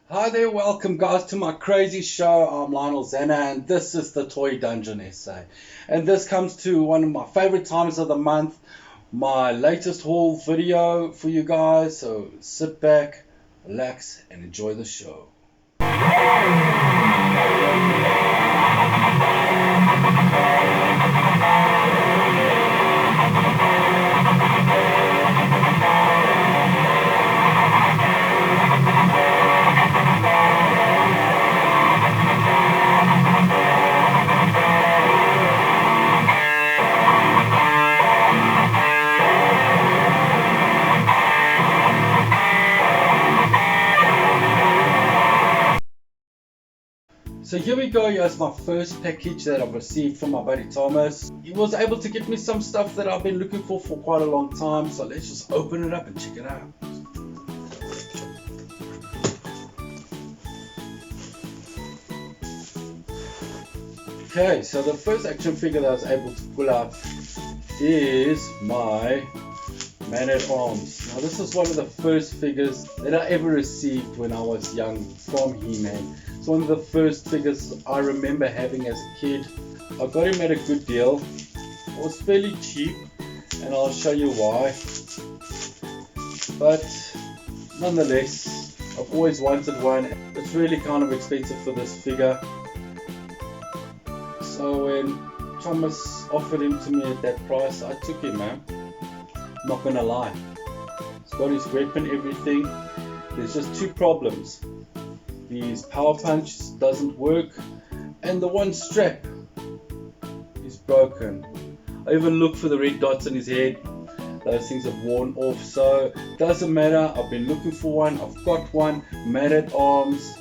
Hi there, welcome guys to my crazy show. I'm Lionel Zanna and this is the Toy Dungeon essay. And this comes to one of my favorite times of the month, my latest haul video for you guys. So sit back, relax and enjoy the show. So here we go, here's my first package that I've received from my buddy Thomas. He was able to get me some stuff that I've been looking for quite a long time, so let's just open it up and check it out. Okay, so the first action figure that I was able to pull out is my Man-at-Arms. Now this is one of the first figures that I ever received when I was young from He-Man. It's one of the first figures I remember having as a kid. I got him at a good deal. It was fairly cheap and I'll show you why. But nonetheless, I've always wanted one. It's really kind of expensive for this figure. So when Thomas offered him to me at that price, I took him, man. Not gonna lie. He's got his grip and everything. There's just two problems. His power punch doesn't work and the one strap is broken. I even looked for the red dots on his head. Those things have worn off, so it doesn't matter. I've been looking for one. I've got one. Man-at-Arms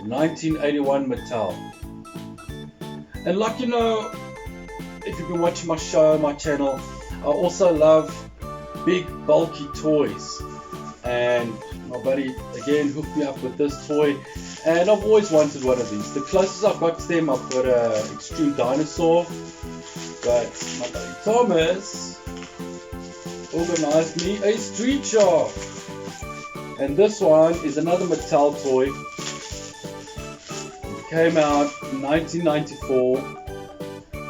1981 Mattel. And like you know, if you've been watching my show, my channel, I also love big bulky toys, and my buddy again hooked me up with this toy and I've always wanted one of these. The closest I've got to them, I've got a Extreme Dinosaur, but my buddy Thomas organized me a Street Shark, and this one is another Mattel toy. It came out in 1994.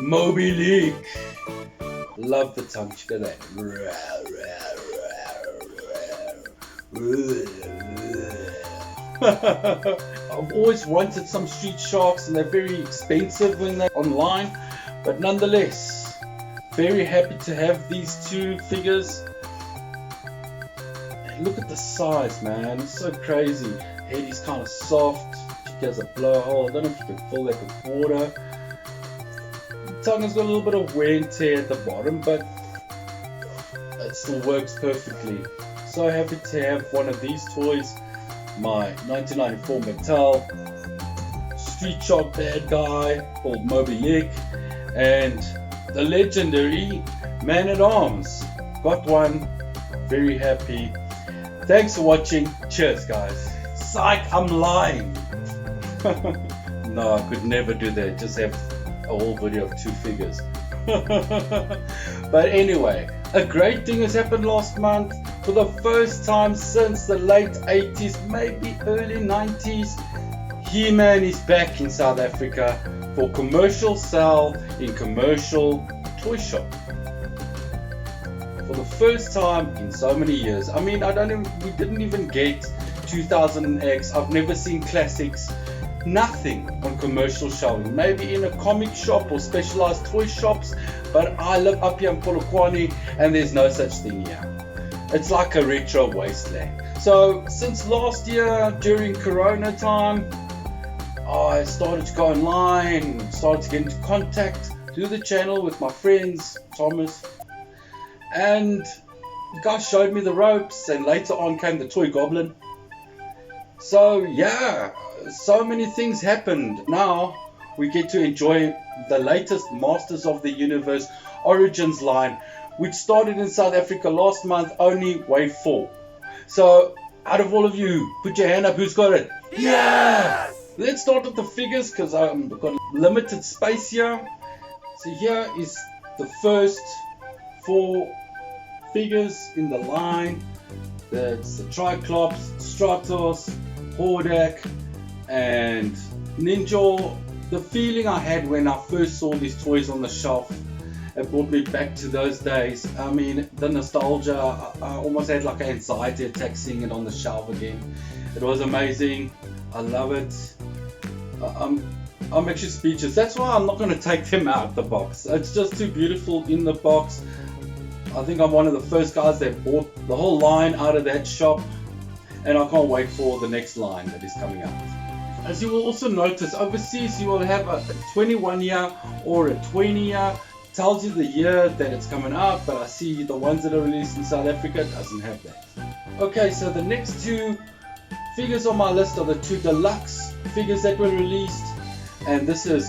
Moby Dick. Love the tongue, check at that. I've always wanted some Street Sharks and they're very expensive when they're online, but nonetheless, very happy to have these two figures. And look at the size, man, it's so crazy. Head is kind of soft, she has a blowhole, I don't know if you can fill that with water. Tongue has got a little bit of wear and tear at the bottom, but it still works perfectly. So happy to have one of these toys, my 1994 Mattel Street Shark bad guy called Moby Dick, and the legendary Man-at-Arms. Got one, very happy. Thanks for watching, cheers guys. Psych, I'm lying. No, I could never do that, just have a whole video of two figures. But anyway, a great thing has happened last month. For the first time since the late 80s, maybe early 90s, He-Man is back in South Africa for commercial sale in commercial toy shop. For the first time in so many years. I mean, we didn't even get 2000X. I've never seen classics. Nothing on commercial shelving, maybe in a comic shop or specialized toy shops, but I live up here in Polokwane and there's no such thing here. It's like a retro wasteland. So since last year during Corona time, I started to go online, started to get into contact through the channel with my friends, Thomas, and the guy showed me the ropes, and later on came the Toy Goblin. So yeah, so many things happened. Now we get to enjoy the latest Masters of the Universe Origins line, which started in South Africa last month, only wave 4. So out of all of you, put your hand up, who's got it? Yes! Let's start with the figures because I've got limited space here. So here is the first 4 figures in the line. That's the Triclops, Stratos, Hordak, and Ninja. The feeling I had when I first saw these toys on the shelf, it brought me back to those days. I mean, the nostalgia, I almost had like an anxiety attack seeing it on the shelf again. It was amazing. I love it. I'm actually speechless. That's why I'm not going to take them out the box. It's just too beautiful in the box. I think I'm one of the first guys that bought the whole line out of that shop, and I can't wait for the next line that is coming out. As you will also notice, overseas you will have a 21 year or a 20 year. Tells you the year that it's coming out, but I see the ones that are released in South Africa doesn't have that. Okay, so the next two figures on my list are the two deluxe figures that were released, and this is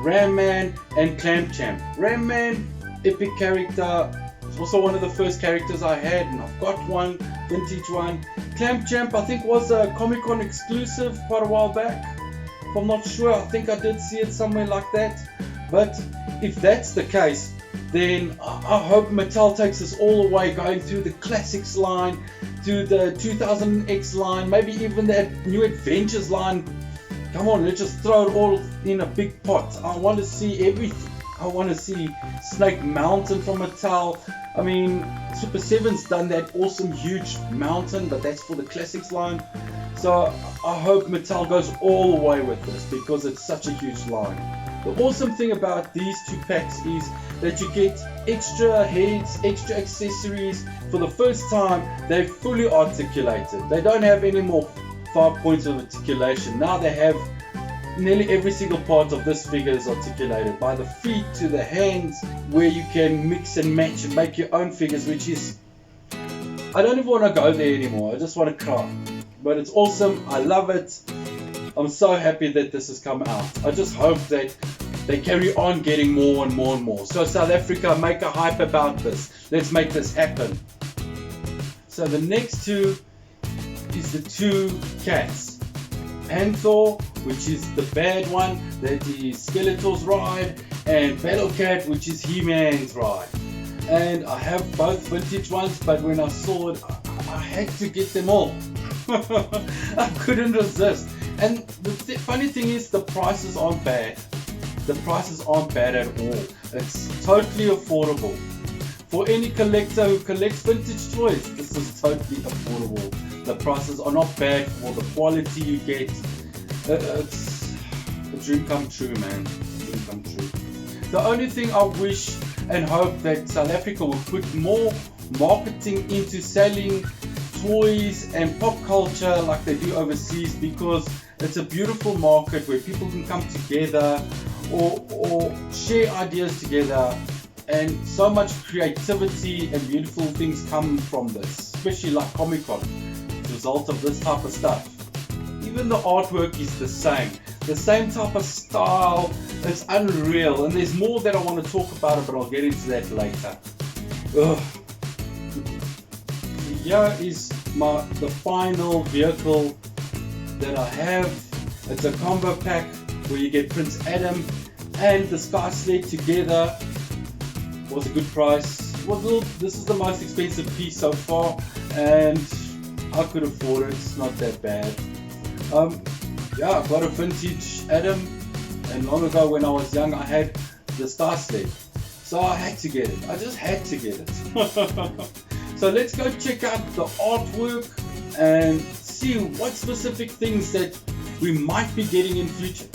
Ram Man and Clamp Champ. Ram Man, epic character. It's also one of the first characters I had, and I've got one, vintage one. Clamp Champ, I think, was a Comic-Con exclusive quite a while back. If I'm not sure, I think I did see it somewhere like that. But if that's the case, then I hope Mattel takes us all the way, going through the Classics line, to the 2000X line, maybe even that New Adventures line. Come on, let's just throw it all in a big pot. I want to see everything. I want to see Snake Mountain from Mattel. I mean, Super 7's done that awesome huge mountain, but that's for the Classics line. So I hope Mattel goes all the way with this, because it's such a huge line. The awesome thing about these two packs is that you get extra heads, extra accessories. For the first time, they're fully articulated. They don't have any more 5 points of articulation. Now they have nearly every single part of this figure is articulated, by the feet to the hands, where you can mix and match and make your own figures, which is, I don't even want to go there anymore. I just want to cry. But it's awesome. I love it. I'm so happy that this has come out. I just hope that they carry on getting more and more and more. So South Africa, make a hype about this. Let's make this happen. So the next two is the two cats. Panther, which is the bad one that is Skeletor's ride, and Battle Cat, which is He-Man's ride. And I have both vintage ones, but when I saw it, I had to get them all. I couldn't resist. And the funny thing is, the prices aren't bad. The prices aren't bad at all. It's totally affordable. For any collector who collects vintage toys, this is totally affordable. The prices are not bad for the quality you get. It's a dream come true, man. Dream come true. The only thing I wish and hope that South Africa will put more marketing into selling toys and pop culture like they do overseas, because it's a beautiful market where people can come together or share ideas together, and so much creativity and beautiful things come from this, especially like Comic-Con, as a result of this type of stuff. Even the artwork is the same type of style. It's unreal, and there's more that I want to talk about it, but I'll get into that later. Ugh. Here is the final vehicle that I have. It's a combo pack where you get Prince Adam and the Sky Sled together. Was a good price. This is the most expensive piece so far, and I could afford it. It's not that bad. Yeah, I got a vintage Adam, and long ago when I was young I had the Star Sled, so I had to get it. I just had to get it. So let's go check out the artwork and see what specific things that we might be getting in future.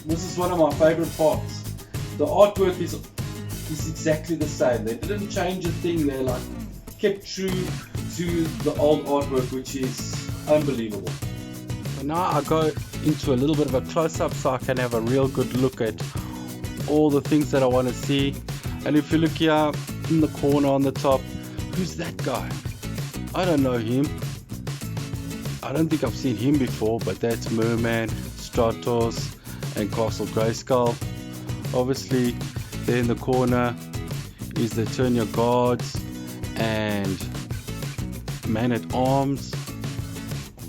This is one of my favorite parts. The artwork is exactly the same. They didn't change a thing. They kept true to the old artwork, which is unbelievable. So now I go into a little bit of a close-up so I can have a real good look at all the things that I want to see. And if you look here in the corner on the top, who's that guy? I don't know him. I don't think I've seen him before, but that's Merman, Stratos, and Castle Grayskull. Obviously, there in the corner is the Eternia Guards and Man-at-Arms,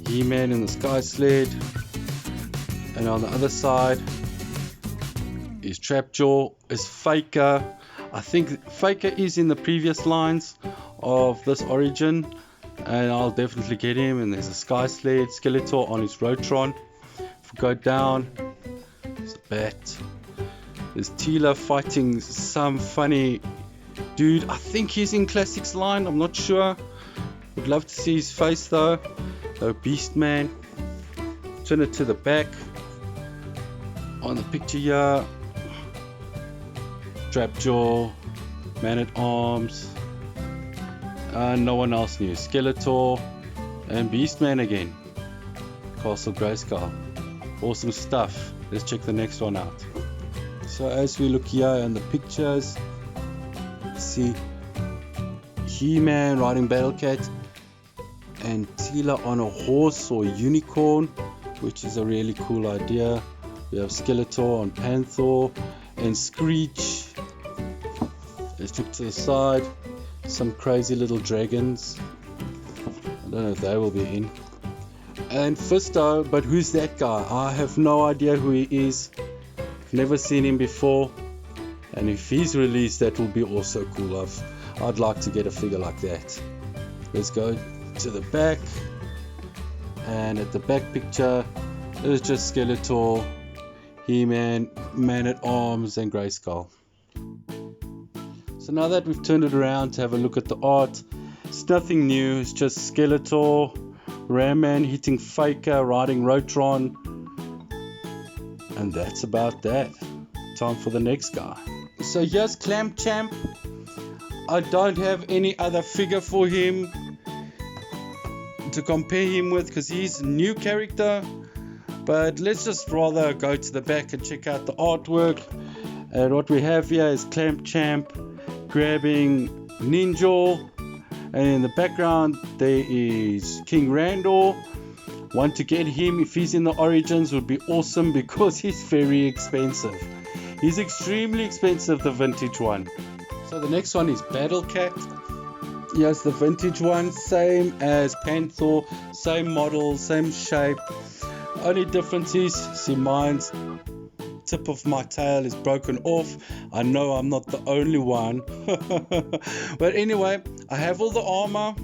He-Man in the Sky Sled, and on the other side is Trapjaw, is Faker. I think Faker is in the previous lines of this origin, and I'll definitely get him. And there's a Sky Sled, Skeletor on his Rotron. If we go down, there's a bat. There's Tila fighting some funny dude. I think he's in Classics line, I'm not sure. Would love to see his face though. Oh, Beast Man. Turn it to the back. On the picture here, Trapjaw, Man at Arms, no one else new. Skeletor and Beastman again. Castle Grayskull. Awesome stuff. Let's check the next one out. So as we look here in the pictures, see He-Man riding Battlecat and Tila on a horse or unicorn, which is a really cool idea. We have Skeletor on Panther and Screech. Let's look to the side. Some crazy little dragons. I don't know if they will be in. And Fisto, but who's that guy? I have no idea who he is. Never seen him before. And if he's released, that will be also cool. I'd like to get a figure like that. Let's go to the back. And at the back picture, it's just Skeletor, He-Man, Man at Arms, and Grayskull. So now that we've turned it around to have a look at the art, it's nothing new. It's just Skeletor, Ram-Man hitting Faker, riding Rotron, and that's about that. Time for the next guy. So here's Clamp Champ. I don't have any other figure for him to compare him with because he's a new character. But let's just rather go to the back and check out the artwork. And what we have here is Clamp Champ grabbing Ninja. And in the background there is King Randor. Want to get him if he's in the Origins would be awesome because he's very expensive. He's extremely expensive, the vintage one. So the next one is Battle Cat. Yes, the vintage one, same as Panther, same model, same shape. Only difference is, see mine's tip of my tail is broken off. I know I'm not the only one. But anyway, I have all the armor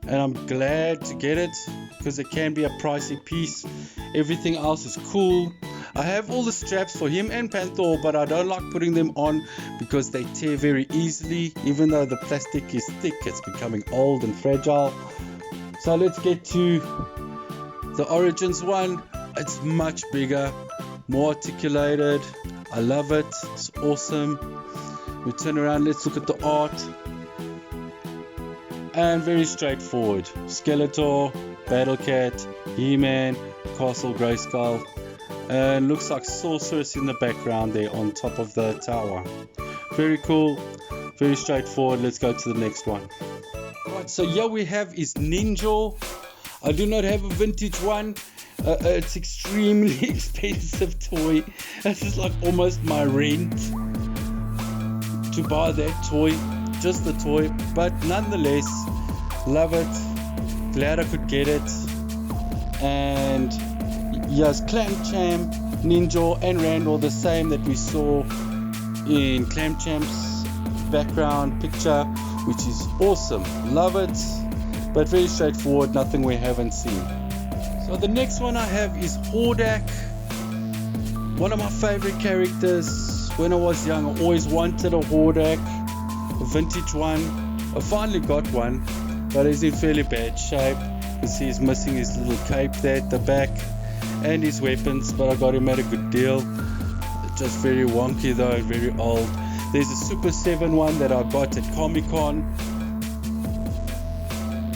and I'm glad to get it because it can be a pricey piece. Everything else is cool. I have all the straps for him and Panther, but I don't like putting them on because they tear very easily. Even though the plastic is thick, it's becoming old and fragile. So let's get to the Origins one. It's much bigger, more articulated. I love it. It's awesome. We turn around, let's look at the art. And very straightforward. Skeletor, Battlecat, He-Man, Castle Grayskull. And looks like Sorceress in the background there on top of the tower. Very cool, very straightforward. Let's go to the next one. Right, so here we have is Ninja. I do not have a vintage one. It's extremely expensive toy. This is like almost my rent to buy that toy, just the toy. But nonetheless, love it. Glad I could get it. And yes, Clamp Champ, Ninja, and Randall, the same that we saw in Clamp Champ's background picture, which is awesome. Love it, but very straightforward, nothing we haven't seen. So the next one I have is Hordak, one of my favorite characters. When I was young, I always wanted a Hordak, a vintage one. I finally got one, but he's in fairly bad shape. You see he's missing his little cape there at the back and his weapons, but I got him at a good deal. Just very wonky though, very old. There's a Super 7 one that I got at Comic-Con.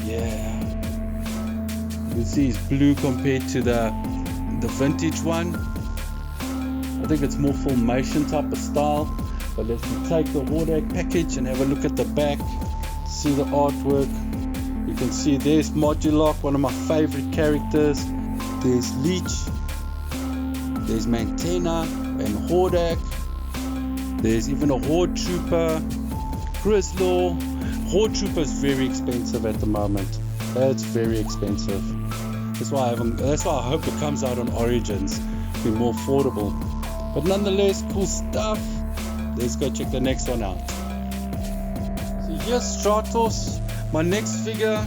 Yeah, you can see he's blue compared to the vintage one. I think it's more formation type of style. But let's take the Hordak package and have a look at the back. See the artwork. You can see there's Modulok, one of my favorite characters. There's Leech, there's Mantena and Hordak. There's even a Horde Trooper, Grislaw. Horde Trooper is very expensive at the moment. That's very expensive. That's why I hope it comes out on Origins, be more affordable. But nonetheless, cool stuff. Let's go check the next one out. So here's Stratos, My next figure,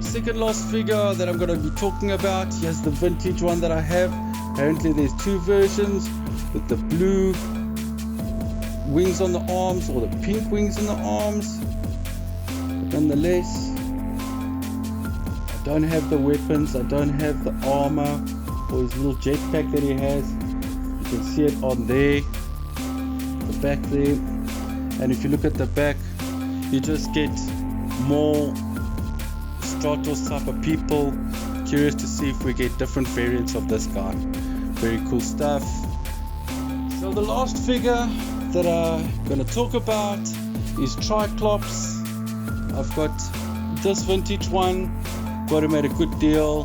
second last figure that I'm going to be talking about, here's the vintage one that I have. Apparently there's two versions with the blue wings on the arms or the pink wings on the arms. But nonetheless, I don't have the weapons, I don't have the armor or his little jetpack that he has. You can see it on there, the back there. And if you look at the back, you just get more Stratos type of people. Curious to see if we get different variants of this guy. Very cool stuff. So the last figure that I'm going to talk about is Triclops. I've got this vintage one, got him at a good deal,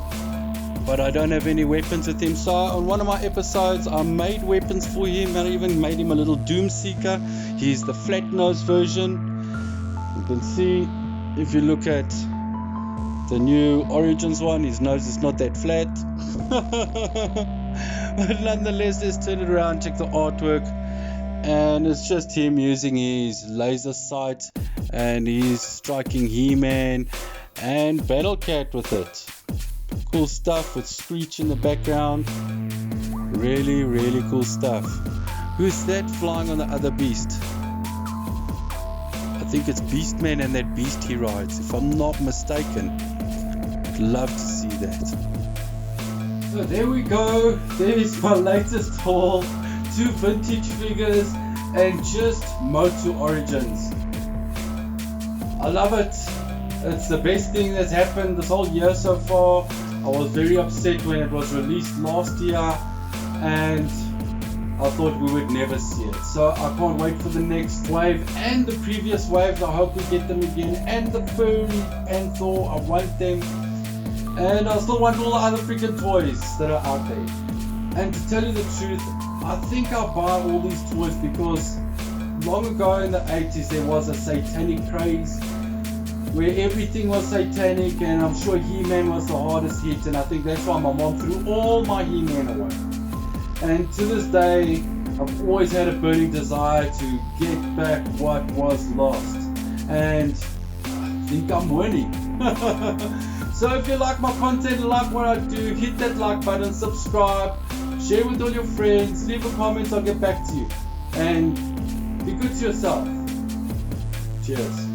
but I don't have any weapons with him. So on one of my episodes I made weapons for him, and I even made him a little Doom Seeker. He's the flat nose version. You can see if you look at the new Origins one, his nose is not that flat. But nonetheless, let's turn it around, check the artwork, and it's just him using his laser sight, and he's striking He-Man and Battle Cat with it. Cool stuff with Screech in the background. Really, really cool stuff. Who's that flying on the other beast? I think it's Beastman and that beast he rides, if I'm not mistaken. I'd love to see that. So there we go. There is my latest haul. 2 vintage figures and just Motu Origins. I love it. It's the best thing that's happened this whole year so far. I was very upset when it was released last year, and I thought we would never see it. So I can't wait for the next wave and the previous waves. I hope we get them again. And the Furry and Thor, I want them. And I still want all the other freaking toys that are out there. And to tell you the truth, I think I'll buy all these toys because long ago in the 80s there was a satanic craze where everything was satanic, and I'm sure He-Man was the hardest hit, and I think that's why my mom threw all my He-Man away. And to this day, I've always had a burning desire to get back what was lost, and I think I'm winning. So if you like my content, like what I do, hit that like button, subscribe, share with all your friends, leave a comment, I'll get back to you. And be good to yourself. Cheers.